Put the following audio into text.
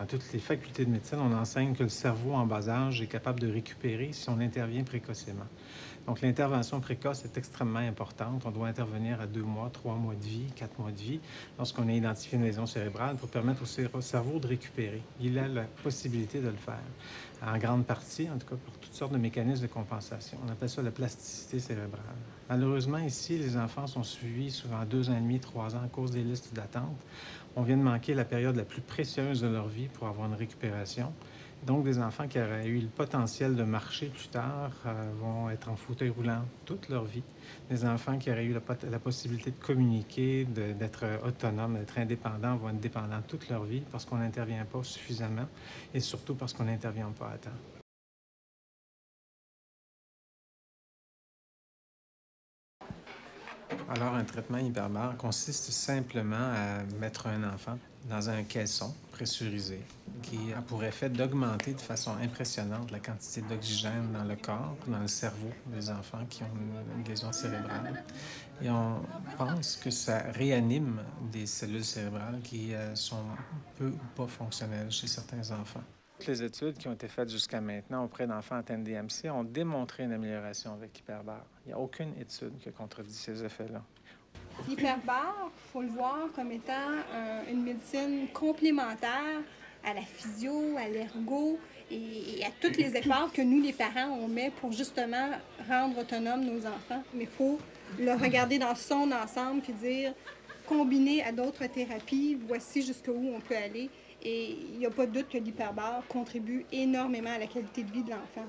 Dans toutes les facultés de médecine, on enseigne que le cerveau en bas âge est capable de récupérer si on intervient précocement. Donc, l'intervention précoce est extrêmement importante. On doit intervenir à 2 mois, 3 mois de vie, 4 mois de vie, lorsqu'on a identifié une lésion cérébrale pour permettre au cerveau de récupérer. Il a la possibilité de le faire, en grande partie, en tout cas pour toutes sortes de mécanismes de compensation. On appelle ça la plasticité cérébrale. Malheureusement, ici, les enfants sont suivis souvent 2 ans et demi, 3 ans à cause des listes d'attente. On vient de manquer la période la plus précieuse de leur vie pour avoir une récupération. Donc, des enfants qui auraient eu le potentiel de marcher plus tard vont être en fauteuil roulant toute leur vie. Des enfants qui auraient eu la possibilité de communiquer, d'être autonomes, d'être indépendants, vont être dépendants toute leur vie parce qu'on n'intervient pas suffisamment et surtout parce qu'on n'intervient pas à temps. Alors, un traitement hyperbare consiste simplement à mettre un enfant dans un caisson pressurisé qui a pour effet d'augmenter de façon impressionnante la quantité d'oxygène dans le corps, dans le cerveau des enfants qui ont une lésion cérébrale. Et on pense que ça réanime des cellules cérébrales qui sont peu ou pas fonctionnelles chez certains enfants. Toutes les études qui ont été faites jusqu'à maintenant auprès d'enfants atteints de DMC ont démontré une amélioration avec hyperbare. Il n'y a aucune étude qui contredit ces effets-là. L'hyperbare, il faut le voir comme étant une médecine complémentaire à la physio, à l'ergo et à tous les efforts que nous, les parents, on met pour justement rendre autonomes nos enfants. Mais il faut le regarder dans son ensemble puis dire, combiné à d'autres thérapies, voici jusqu'où on peut aller. Et il n'y a pas de doute que l'hyperbare contribue énormément à la qualité de vie de l'enfant.